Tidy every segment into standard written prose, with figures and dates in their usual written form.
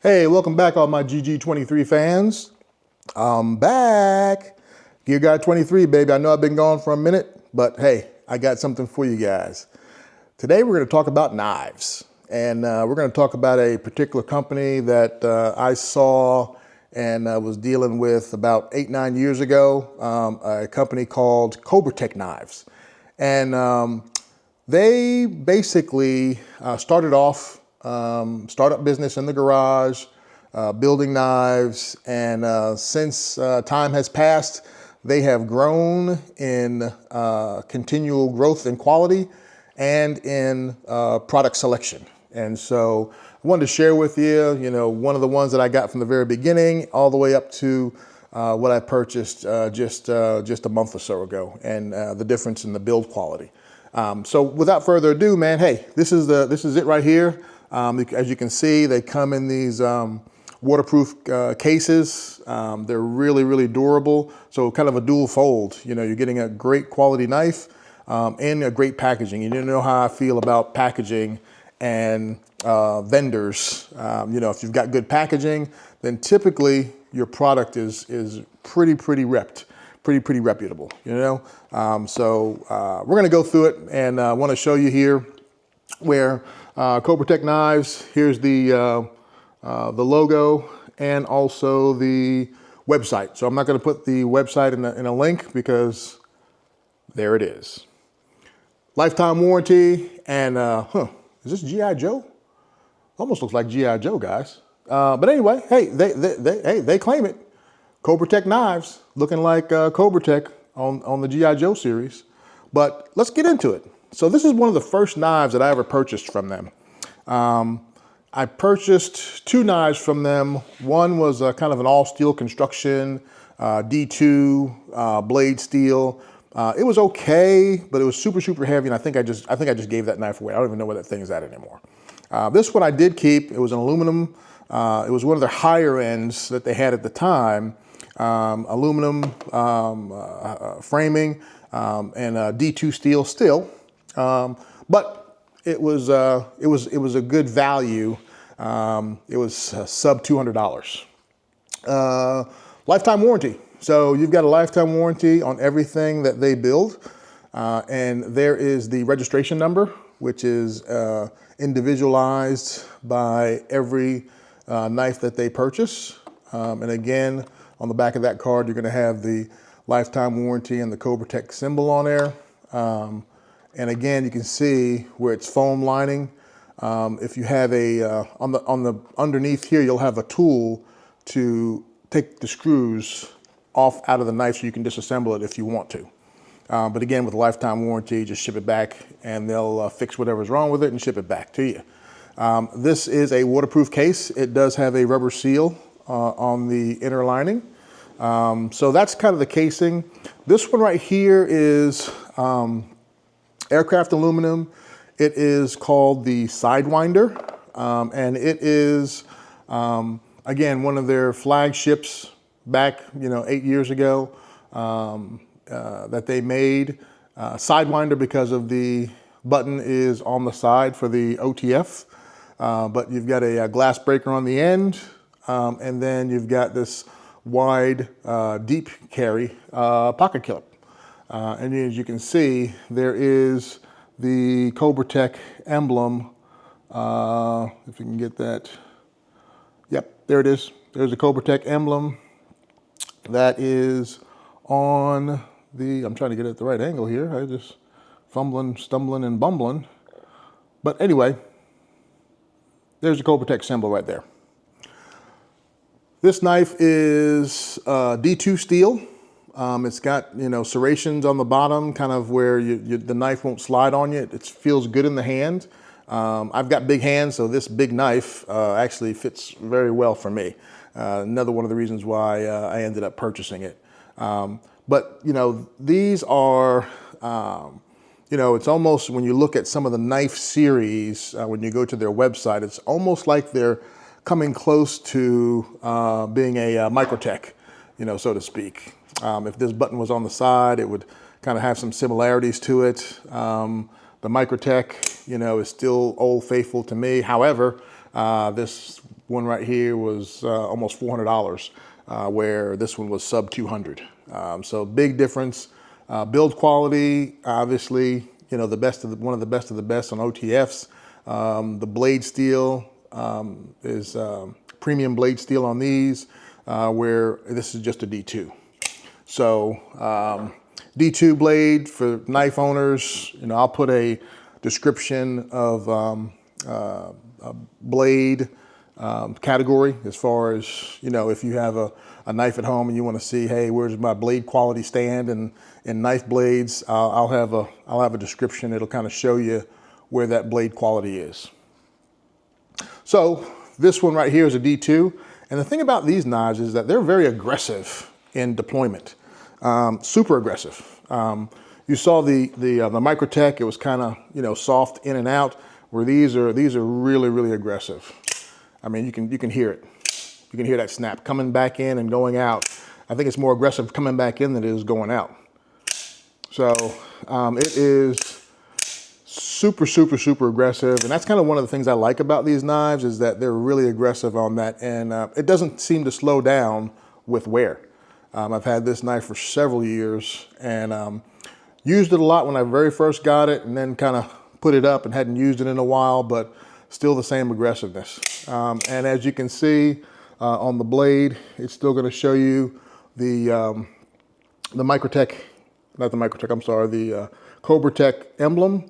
Hey, welcome back all my GG23 fans. I'm back. Gear Guy 23, baby. I know I've been gone for a minute, but hey, I got something for you guys. Today we're going to talk about knives. And we're going to talk about a particular company that I saw and was dealing with about 8-9 years ago, a company called CobraTec Knives. And they basically started off startup business in the garage, building knives, and since time has passed, they have grown in continual growth in quality and in product selection. And so I wanted to share with you, one of the ones that I got from the very beginning all the way up to what I purchased just a month or so ago, and the difference in the build quality. So without further ado, man, hey, this is it right here. As you can see, they come in these waterproof cases. They're really, really durable. So kind of a dual fold. You're getting a great quality knife and a great packaging. You know how I feel about packaging and vendors. If you've got good packaging, then typically your product is pretty repped. Pretty reputable, So we're gonna go through it, and I wanna show you here where CobraTec Knives, here's the logo and also the website. So I'm not gonna put the website in a link because there it is. Lifetime warranty, and is this G.I. Joe? Almost looks like G.I. Joe, guys. But anyway, hey, they claim it. CobraTec Knives, looking like CobraTec on the G.I. Joe series. But let's get into it. So this is one of the first knives that I ever purchased from them. I purchased two knives from them. One was kind of an all steel construction, D2 blade steel. It was okay, but it was super heavy, and I think I just gave that knife away. I don't even know where that thing is at anymore. This one I did keep. It was an aluminum. It was one of their higher ends that they had at the time. Aluminum framing and D2 steel still, but it was a good value. It was sub $200. Lifetime warranty. So you've got a lifetime warranty on everything that they build, and there is the registration number, which is individualized by every knife that they purchase. And again, on the back of that card, you're going to have the lifetime warranty and the CobraTec symbol on there. And again, you can see where it's foam lining. If you have on the underneath here, you'll have a tool to take the screws off out of the knife so you can disassemble it if you want to. But again, with a lifetime warranty, just ship it back and they'll fix whatever's wrong with it and ship it back to you. This is a waterproof case. It does have a rubber seal on the inner lining. So that's kind of the casing. This one right here is aircraft aluminum. It is called the Sidewinder, and it is, again, one of their flagships back, 8 years ago that they made. Sidewinder because of the button is on the side for the OTF, but you've got a glass breaker on the end, and then you've got this wide, deep carry pocket clip. And as you can see, there is the CobraTec emblem. If you can get that. Yep, there it is. There's the CobraTec emblem. That is on the, I'm trying to get it at the right angle here. I just fumbling, stumbling, and bumbling. But anyway, there's the CobraTec symbol right there. This knife is D2 steel. It's got, serrations on the bottom, kind of where the knife won't slide on you. It feels good in the hand. I've got big hands, so this big knife actually fits very well for me. Another one of the reasons why I ended up purchasing it. But, these are, it's almost, when you look at some of the knife series, when you go to their website, it's almost like they're coming close to being a Microtech, so to speak. If this button was on the side, it would kind of have some similarities to it. The CobraTec, you know, is still old faithful to me. However, this one right here was almost $400, where this one was sub 200. So big difference. Build quality, obviously, you know, one of the best of the best on OTFs. The blade steel is premium blade steel on these, where this is just a D2. So D2 blade for knife owners, you know, I'll put a description of a blade category as far as, you know, if you have a knife at home and you want to see, hey, where's my blade quality stand and knife blades, I'll have a description. It'll kind of show you where that blade quality is. So this one right here is a D2. And the thing about these knives is that they're very aggressive in deployment, super aggressive. You saw the CobraTec, it was kind of, you know, soft in and out, where these are really, really aggressive. I mean, you can hear it. You can hear that snap coming back in and going out. I think it's more aggressive coming back in than it is going out. So it is super, super, super aggressive. And that's kind of one of the things I like about these knives, is that they're really aggressive on that. And it doesn't seem to slow down with wear. I've had this knife for several years and used it a lot when I very first got it, and then kind of put it up and hadn't used it in a while, but still the same aggressiveness. And as you can see on the blade, it's still going to show you the CobraTec, not the CobraTec, I'm sorry, the CobraTec emblem,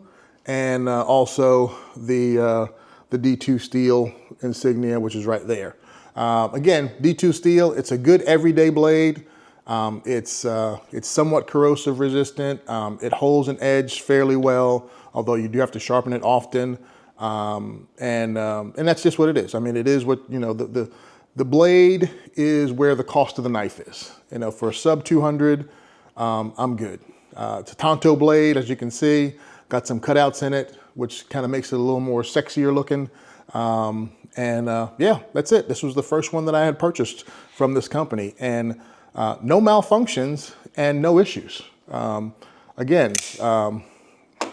and also the D2 steel insignia, which is right there. Again, D2 steel, it's a good everyday blade. It's somewhat corrosive resistant. It holds an edge fairly well, although you do have to sharpen it often. And that's just what it is. I mean, it is what, you know, the blade is where the cost of the knife is. You know, for a sub 200, I'm good. It's a Tonto blade, as you can see, got some cutouts in it, which kind of makes it a little more sexier looking. Yeah, that's it. This was the first one that I had purchased from this company, and no malfunctions and no issues. Again,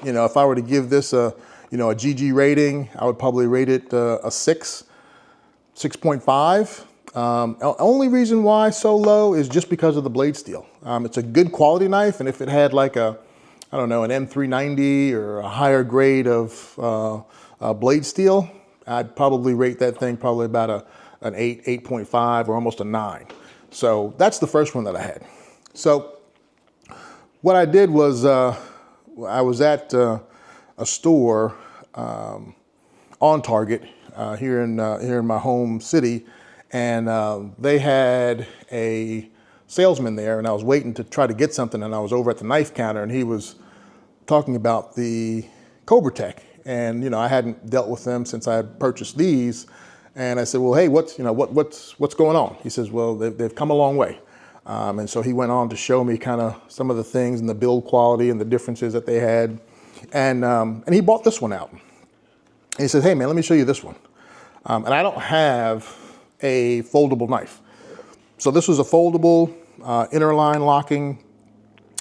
you know, if I were to give this a GG rating, I would probably rate it a 6.5. Only reason why so low is just because of the blade steel. It's a good quality knife, and if it had like I don't know, an M390 or a higher grade of blade steel, I'd probably rate that thing probably about an 8, 8.5, or almost a 9. So that's the first one that I had. So what I did was I was at a store on Target here in my home city, and they had a salesman there, and I was waiting to try to get something, and I was over at the knife counter, and he was talking about the CobraTec. And, you know, I hadn't dealt with them since I had purchased these. And I said, well, hey, what's going on? He says, well, they've come a long way. And so he went on to show me kind of some of the things and the build quality and the differences that they had. And he bought this one out. And he said, hey, man, let me show you this one. And I don't have a foldable knife. So this was a foldable inner line locking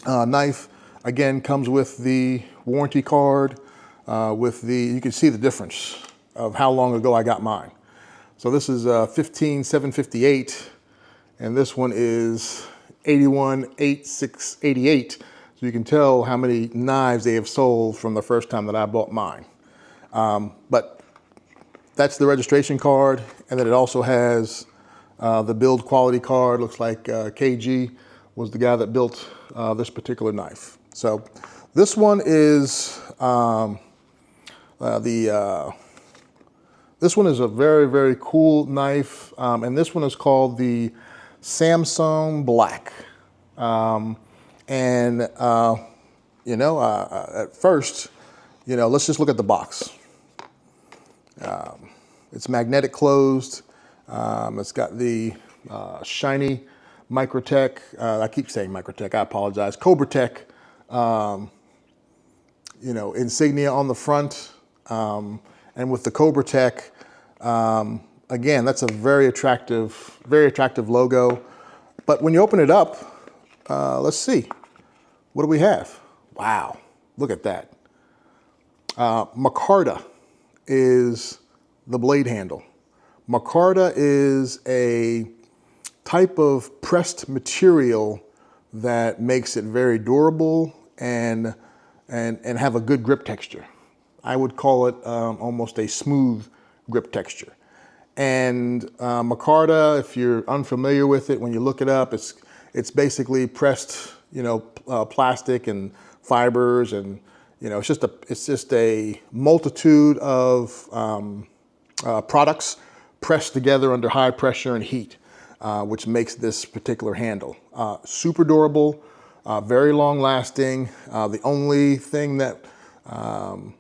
knife. Again, comes with the warranty card. You can see the difference of how long ago I got mine. So this is 15758, and this one is 818688. So you can tell how many knives they have sold from the first time that I bought mine. But that's the registration card, and then it also has the build quality card. Looks like KG was the guy that built this particular knife. So this one is this one is a very, very cool knife, and this one is called the Samsung Black. At first, you know, let's just look at the box. It's magnetic closed. It's got the shiny CobraTec. I keep saying CobraTec. I apologize. CobraTec. Insignia on the front. And with the CobraTec, again, that's a very attractive logo. But when you open it up, let's see. What do we have? Wow, look at that. Micarta is the blade handle. Micarta is a type of pressed material that makes it very durable and have a good grip texture. I would call it almost a smooth grip texture. And micarta, if you're unfamiliar with it, when you look it up, it's basically pressed, plastic and fibers, and it's just a multitude of products pressed together under high pressure and heat, which makes this particular handle super durable, very long lasting. The only thing that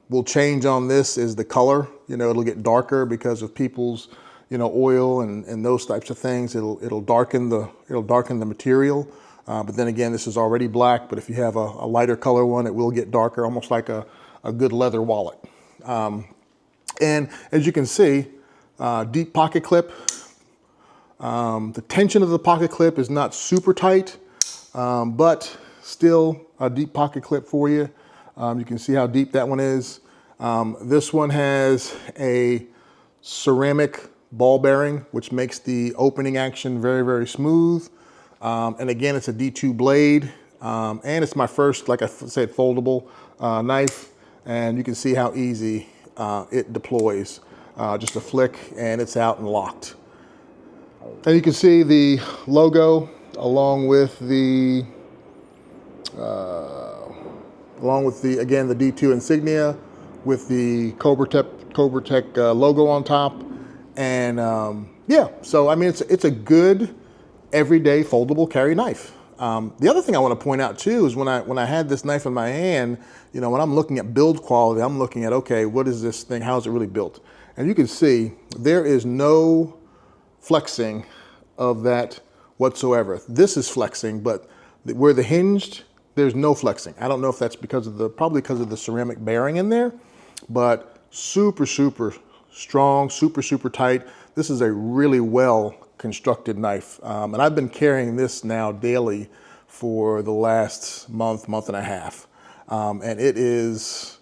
will change on this is the color. It'll get darker because of people's oil and those types of things. It'll darken the material. But then again, this is already black, but if you have a lighter color one, it will get darker, almost like a good leather wallet. And as you can see, deep pocket clip. The tension of the pocket clip is not super tight, but still a deep pocket clip for you. You can see how deep that one is. This one has a ceramic ball bearing, which makes the opening action very, very smooth. And again, it's a D2 blade, and it's my first, like I said, foldable knife. And you can see how easy it deploys. Just a flick and it's out and locked. And you can see the logo along with the again, the D2 insignia with the CobraTec logo on top. And yeah, so I mean, it's a good everyday foldable carry knife. The other thing I want to point out too is when I had this knife in my hand, when I'm looking at build quality, I'm looking at, okay, what is this thing? How is it really built? And you can see there is no flexing of that whatsoever. This is flexing, but where the hinged, there's no flexing. I don't know if that's probably because of the ceramic bearing in there, but super, super strong, super, super tight. This is a really well constructed knife. And I've been carrying this now daily for the last month and a half. And it's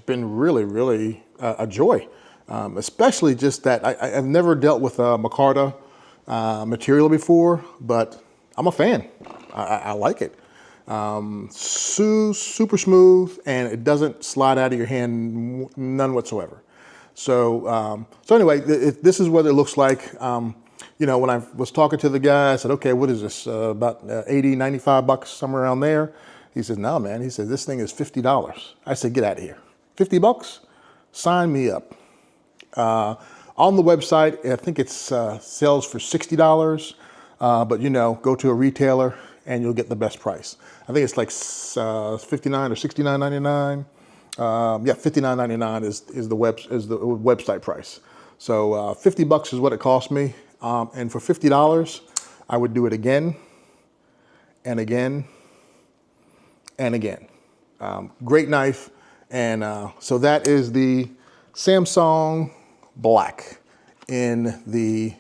been really, really a joy. Especially just that I've never dealt with a micarta material before, but I'm a fan. I like it. Super smooth, and it doesn't slide out of your hand, none whatsoever. So anyway, this is what it looks like. When I was talking to the guy, I said, okay, what is this? About 80, 95 bucks, somewhere around there. He said, no, man. He said, this thing is $50. I said, get out of here. 50 bucks? Sign me up. On the website, I think it's sells for $60, but go to a retailer and you'll get the best price. I think it's like $59 or $69.99. Yeah, $59.99 is the website price. So 50 bucks is what it cost me, and for $50, I would do it again and again and again. Great knife, and so that is the Samsung Black in the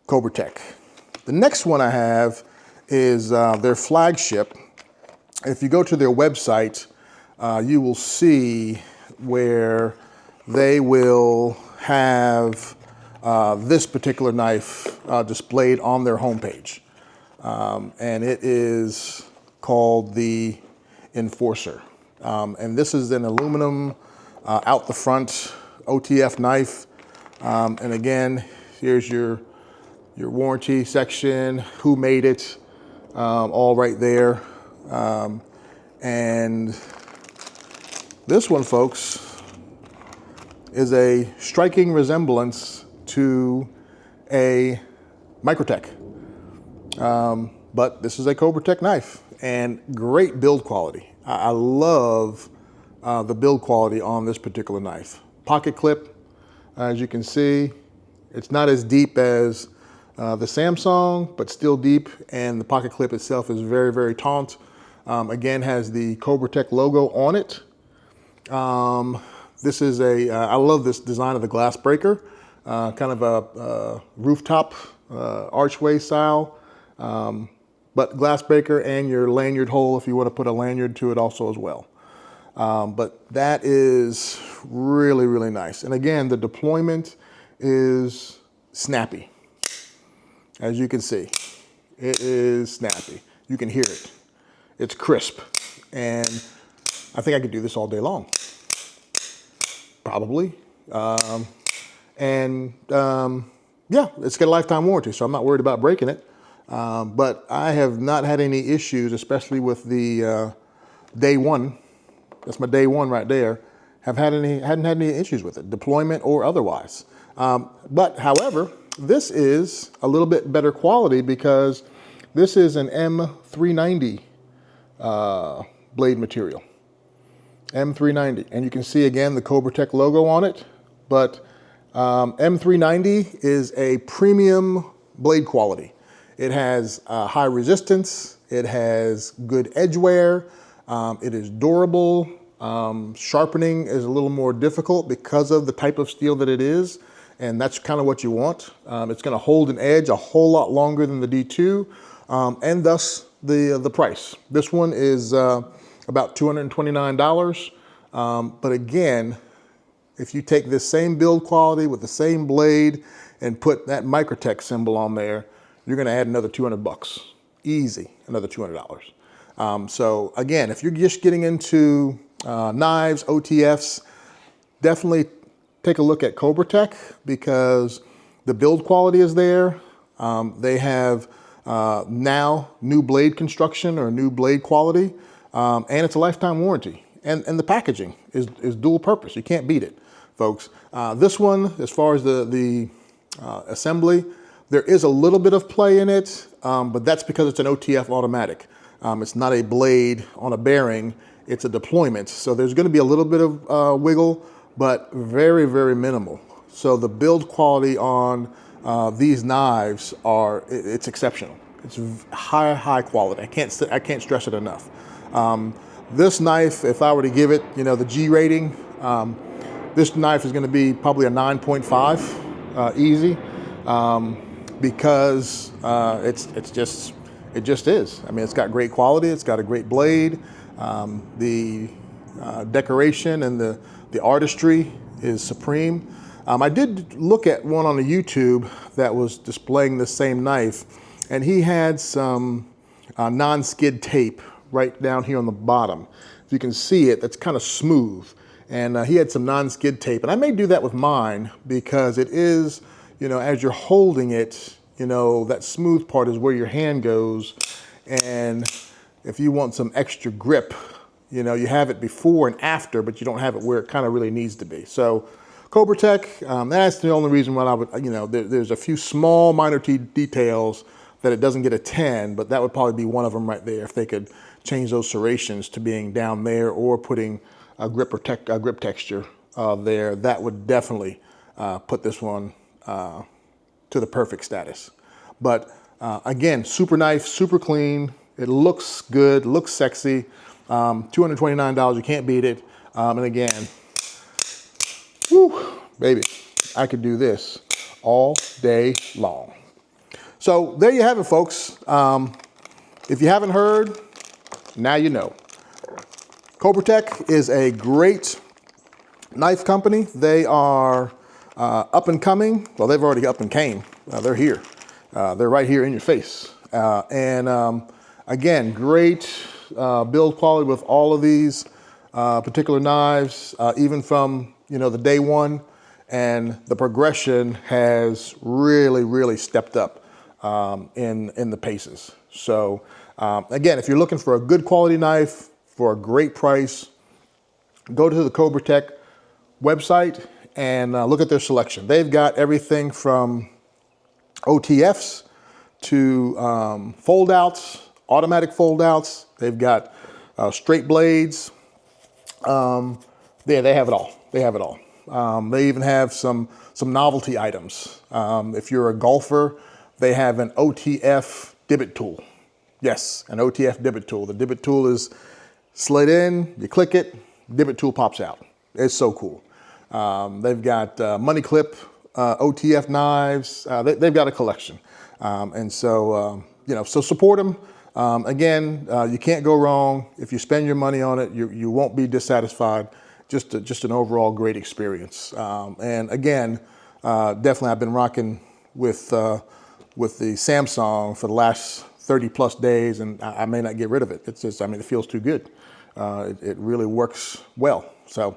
CobraTec. The next one I have is their flagship. If you go to their website, you will see where they will have this particular knife displayed on their homepage. And it is called the Enforcer. And this is an aluminum out the front OTF knife. And again, here's your warranty section, who made it, all right there. And this one, folks, is a striking resemblance to a Microtech. But this is a CobraTec knife, and great build quality. I love the build quality on this particular knife. Pocket clip, as you can see, it's not as deep as the Samsung, but still deep, and the pocket clip itself is very, very taut. Again, has the CobraTec logo on it. This is I love this design of the glass breaker, kind of a rooftop archway style, but glass breaker and your lanyard hole if you want to put a lanyard to it also as well. But that is really, really nice. And again, the deployment is snappy. As you can see, it is snappy. You can hear it. It's crisp. And I think I could do this all day long. Probably. Yeah, it's got a lifetime warranty, so I'm not worried about breaking it. But I have not had any issues, especially with the day one. That's my day one right there. Hadn't had any issues with it, deployment or otherwise. But however, this is a little bit better quality because this is an M390 blade material. M390, and you can see again the CobraTec logo on it. But M390 is a premium blade quality. It has high resistance. It has good edge wear. It is durable. Sharpening is a little more difficult because of the type of steel that it is, and that's kind of what you want. It's going to hold an edge a whole lot longer than the D2, and thus the price. This one is about $229. But again, if you take this same build quality with the same blade and put that Microtech symbol on there, you're going to add another 200 bucks. Easy, another $200. So again, if you're just getting into knives, OTFs, definitely take a look at CobraTec because the build quality is there. They have now new blade construction or new blade quality, and it's a lifetime warranty. And the packaging is dual purpose. You can't beat it, folks. This one, as far as the assembly, there is a little bit of play in it, but that's because it's an OTF automatic. It's not a blade on a bearing, it's a deployment. So there's gonna be a little bit of wiggle, but very, very minimal. So the build quality on these knives it's exceptional. It's high quality. I can't stress it enough. This knife, if I were to give it, the G rating, this knife is going to be probably a 9.5, easy, because it just is. I mean, it's got great quality. It's got a great blade. The decoration and the artistry is supreme. I did look at one on the YouTube that was displaying the same knife, and he had some non-skid tape right down here on the bottom. If you can see it, that's kind of smooth. And he had some non-skid tape. And I may do that with mine because it is, as you're holding it, that smooth part is where your hand goes. And if you want some extra grip, you have it before and after, but you don't have it where it kind of really needs to be. So CobraTec, that's the only reason why I would, there's a few small minor details that it doesn't get a 10, but that would probably be one of them right there if they could change those serrations to being down there or putting a grip texture there. That would definitely put this one to the perfect status. But again, super knife, super clean. It looks good, looks sexy. $229, you can't beat it. And again, whew, baby, I could do this all day long. So there you have it, folks. If you haven't heard, now you know. CobraTec is a great knife company. They are up and coming. Well, they've already up and came. They're here. They're right here in your face. Again, great build quality with all of these particular knives, even from the day one, and the progression has really, really stepped up in the paces. So again, if you're looking for a good quality knife for a great price, go to the CobraTec website and look at their selection. They've got everything from OTFs to fold outs, automatic fold outs. They've got straight blades. They have it all. They have it all. They even have some novelty items. If you're a golfer, they have an OTF divot tool. Yes, an OTF divot tool. The divot tool is slid in, you click it, divot tool pops out. It's so cool. They've got money clip, OTF knives. They've got a collection. And so, so support them. Again, you can't go wrong. If you spend your money on it, you won't be dissatisfied. Just an overall great experience. And again, definitely I've been rocking with the Samsung for the last 30 plus days, and I may not get rid of it. It's just, I mean, it feels too good. It really works well. So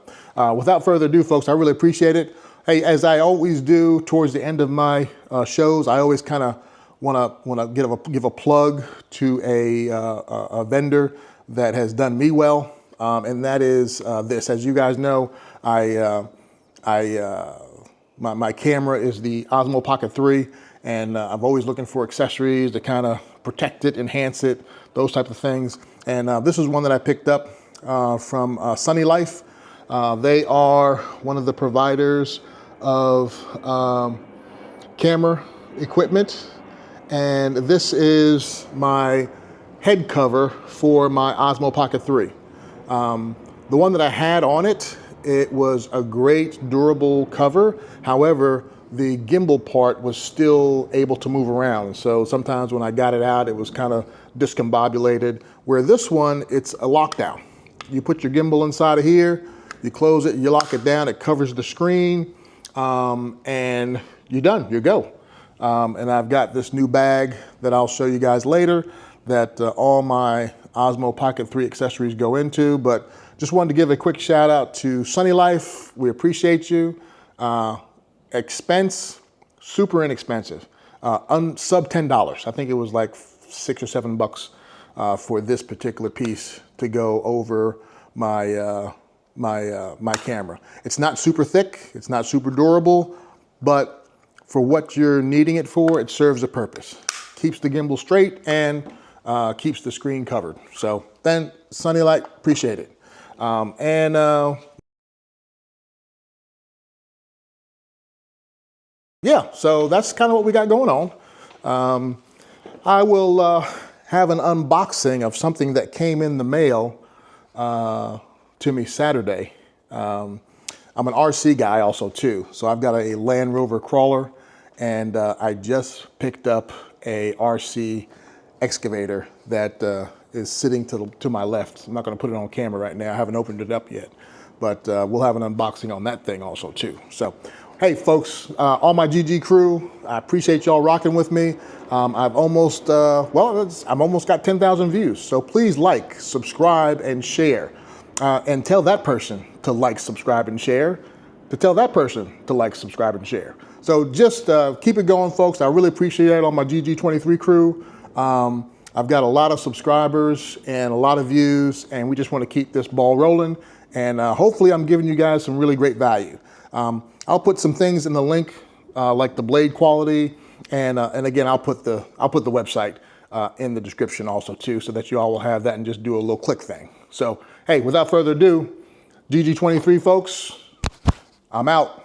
without further ado, folks, I really appreciate it. Hey, as I always do towards the end of my shows, I always kind of want to give a plug to a vendor that has done me well, and that is this. As you guys know, my camera is the Osmo Pocket 3, and I'm always looking for accessories to kind of protect it, enhance it, those types of things. And this is one that I picked up from Sunny Life. They are one of the providers of camera equipment, and this is my head cover for my Osmo Pocket 3. The one that I had on it, it was a great durable cover. However, the gimbal part was still able to move around. So sometimes when I got it out, it was kind of discombobulated. Where this one, it's a lockdown. You put your gimbal inside of here, you close it, you lock it down, it covers the screen, and you're done, you go. And I've got this new bag that I'll show you guys later that all my Osmo Pocket 3 accessories go into. But just wanted to give a quick shout out to Sunny Life. We appreciate you. Expense, super inexpensive, sub $10. I think it was like $6 or $7 for this particular piece to go over my my camera. It's not super thick, it's not super durable, but for what you're needing it for, it serves a purpose. Keeps the gimbal straight and keeps the screen covered. So then, Sunny Light, appreciate it. Yeah, so that's kind of what we got going on. I will have an unboxing of something that came in the mail to me Saturday. I'm an RC guy also too, so I've got a Land Rover crawler, and I just picked up a RC excavator that is sitting to my left. I'm not going to put it on camera right now. I haven't opened it up yet, but we'll have an unboxing on that thing also too. So. Hey folks, all my GG crew, I appreciate y'all rocking with me. I've almost got 10,000 views. So please like, subscribe, and share. And tell that person to like, subscribe, and share. To tell that person to like, subscribe, and share. So just keep it going, folks. I really appreciate it on my GG23 crew. I've got a lot of subscribers and a lot of views, and we just want to keep this ball rolling. And hopefully I'm giving you guys some really great value. I'll put some things in the link, like the blade quality, and again, I'll put the website in the description also too, so that you all will have that and just do a little click thing. So, hey, without further ado, GG23 folks, I'm out.